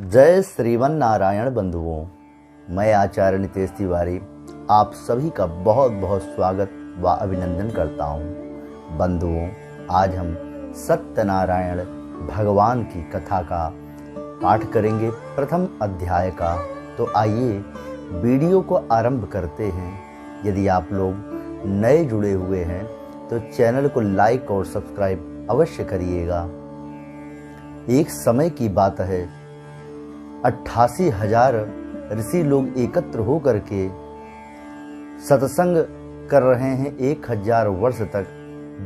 जय श्रीवन नारायण बंधुओं, मैं आचार्य नितेश तिवारी आप सभी का बहुत बहुत स्वागत व अभिनंदन करता हूँ। बंधुओं, आज हम सत्यनारायण भगवान की कथा का पाठ करेंगे, प्रथम अध्याय का। तो आइए वीडियो को आरंभ करते हैं। यदि आप लोग नए जुड़े हुए हैं तो चैनल को लाइक और सब्सक्राइब अवश्य करिएगा। एक समय की बात है, 88,000 ऋषि लोग एकत्र होकर के सत्संग कर रहे हैं 1,000 वर्ष तक।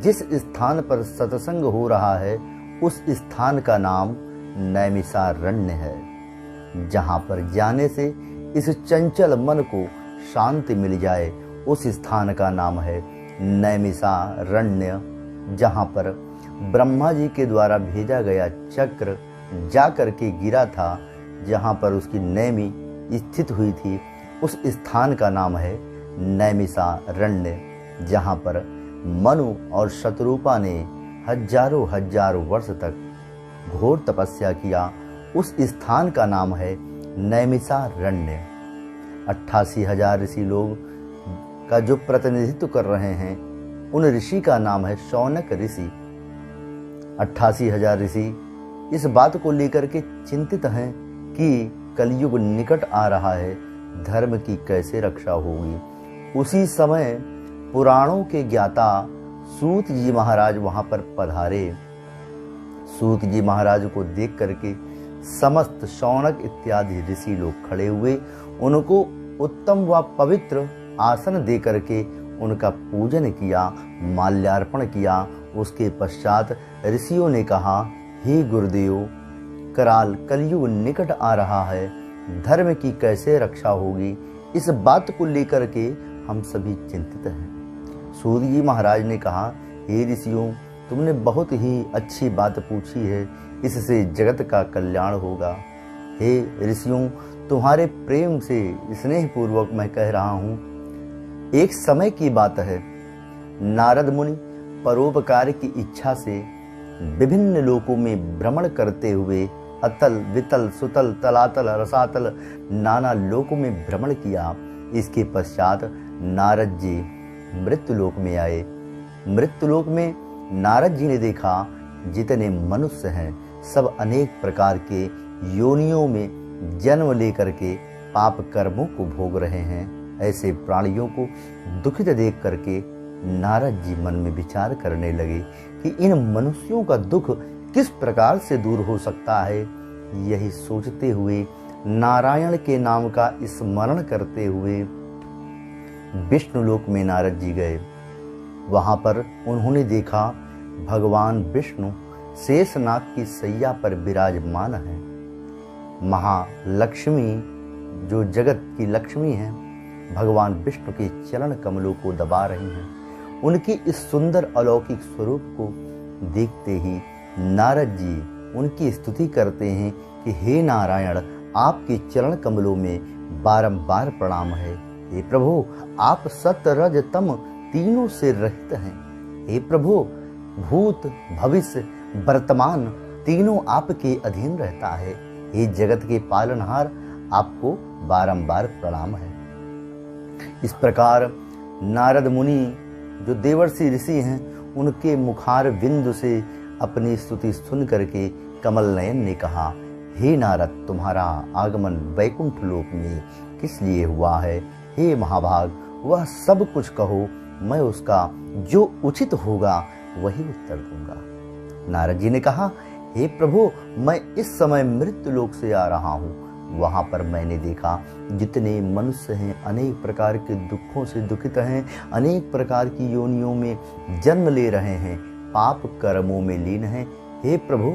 जिस स्थान पर सत्संग हो रहा है उस स्थान का नाम नैमिषारण्य है। जहाँ पर जाने से इस चंचल मन को शांति मिल जाए, उस स्थान का नाम है नैमिषारण्य। जहाँ पर ब्रह्मा जी के द्वारा भेजा गया चक्र जा करके गिरा था, जहाँ पर उसकी नैमी स्थित हुई थी, उस स्थान का नाम है नैमिषारण्य। जहाँ पर मनु और शतरूपा ने हजारों वर्ष तक घोर तपस्या किया, उस स्थान का नाम है नैमिषारण्य। 88,000 ऋषि लोग का जो प्रतिनिधित्व कर रहे हैं, उन ऋषि का नाम है शौनक ऋषि। 88,000 ऋषि इस बात को लेकर के चिंतित हैं कि कलयुग निकट आ रहा है, धर्म की कैसे रक्षा होगी। उसी समय पुराणों के ज्ञाता सूत जी महाराज वहां पर पधारे। सूत जी महाराज को देख करके समस्त शौनक इत्यादि ऋषि लोग खड़े हुए, उनको उत्तम व पवित्र आसन दे करके उनका पूजन किया, माल्यार्पण किया। उसके पश्चात ऋषियों ने कहा, हे गुरुदेव, कराल कलयुग निकट आ रहा है, धर्म की कैसे रक्षा होगी, इस बात को लेकर के हम सभी चिंतित हैं। सूत जी महाराज ने कहा, हे ऋषियों, तुमने बहुत ही अच्छी बात पूछी है, इससे जगत का कल्याण होगा। हे ऋषियों, तुम्हारे प्रेम से स्नेह पूर्वक मैं कह रहा हूँ। एक समय की बात है, नारद मुनि परोपकार की इच्छा से विभिन्न लोकों में भ्रमण करते हुए अतल वितल सुतल तलातल रसातल नाना लोकों में भ्रमण किया। इसके पश्चात नारद जी मृत्युलोक में आए। मृत्युलोक में नारद जी ने देखा, जितने मनुष्य हैं सब अनेक प्रकार के योनियों में जन्म लेकर के पाप कर्मों को भोग रहे हैं। ऐसे प्राणियों को दुखित देख करके नारद जी मन में विचार करने लगे कि इन मनुष्यों का दुख किस प्रकार से दूर हो सकता है। यही सोचते हुए नारायण के नाम का स्मरण करते हुए विष्णुलोक में नारद जी गए। वहां पर उन्होंने देखा भगवान विष्णु शेषनाग की सैया पर विराजमान है। महालक्ष्मी जो जगत की लक्ष्मी है, भगवान विष्णु के चरण कमलों को दबा रही हैं। उनके इस सुंदर अलौकिक स्वरूप को देखते ही नारद जी उनकी स्तुति करते हैं कि हे नारायण, आपके चरण कमलों में बारंबार प्रणाम है। हे प्रभु, आप सत्य रज तम तीनों से रहित हैं। हे प्रभु, भूत भविष्य वर्तमान तीनों आपके अधीन रहता है। हे जगत के पालनहार, आपको बारंबार प्रणाम है। इस प्रकार नारद मुनि जो देवर्षि ऋषि हैं, उनके मुखार बिंदु से अपनी स्तुति सुन करके कमल नयन ने कहा, हे नारद, तुम्हारा आगमन वैकुंठ लोक में किस लिए हुआ है? हे महाभाग, वह सब कुछ कहो, मैं उसका जो उचित होगा वही उत्तर दूंगा। नारद जी ने कहा, हे प्रभु, मैं इस समय मृत्यु लोक से आ रहा हूँ। वहां पर मैंने देखा जितने मनुष्य हैं अनेक प्रकार के दुखों से दुखित हैं, अनेक प्रकार की योनियों में जन्म ले रहे हैं, पाप कर्मों में लीन हैं। हे प्रभु,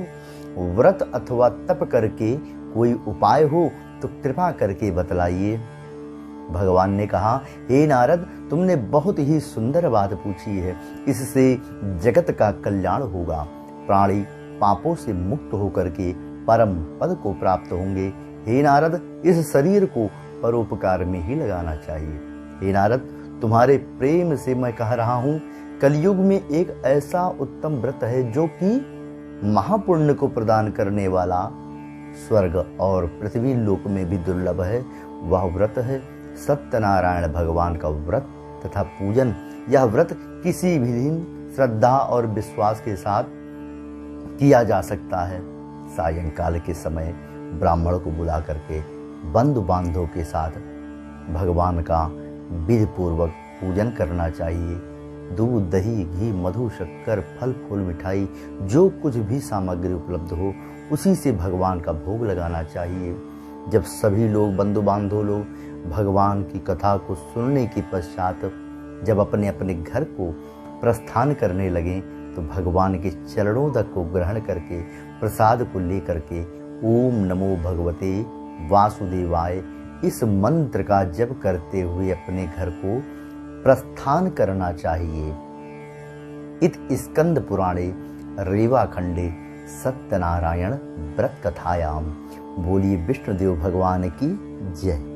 व्रत अथवा तप करके कोई उपाय हो तो कृपा करके बतलाइए। भगवान ने कहा, हे नारद, तुमने बहुत ही सुंदर बात पूछी है, इससे जगत का कल्याण होगा। प्राणी पापों से मुक्त होकर के परम पद को प्राप्त होंगे। हे नारद, इस शरीर को परोपकार में ही लगाना चाहिए। हे नारद, तुम्हारे प्रेम से मैं कह रहा हूँ, कलयुग में एक ऐसा उत्तम व्रत है जो कि महापुण्य को प्रदान करने वाला स्वर्ग और पृथ्वी लोक में भी दुर्लभ है। वह व्रत है सत्यनारायण भगवान का व्रत तथा पूजन। यह व्रत किसी भी दिन श्रद्धा और विश्वास के साथ किया जा सकता है। सायंकाल के समय ब्राह्मण को बुला करके बंधु बांधवों के साथ भगवान का विधि पूर्वक पूजन करना चाहिए। दूध, दही, घी, मधु, शक्कर, फल फूल, मिठाई, जो कुछ भी सामग्री उपलब्ध हो उसी से भगवान का भोग लगाना चाहिए। जब सभी लोग बंधु बांधव लोग भगवान की कथा को सुनने के पश्चात जब अपने अपने घर को प्रस्थान करने लगें तो भगवान के चरणों तक को ग्रहण करके प्रसाद को लेकर के ओम नमो भगवते वासुदेवाय इस मंत्र का जप करते हुए अपने घर को प्रस्थान करना चाहिए। इत स्कंद पुराणे रेवा खंडे सत्यनारायण व्रत कथायाम। बोलिए विष्णुदेव भगवान की जय।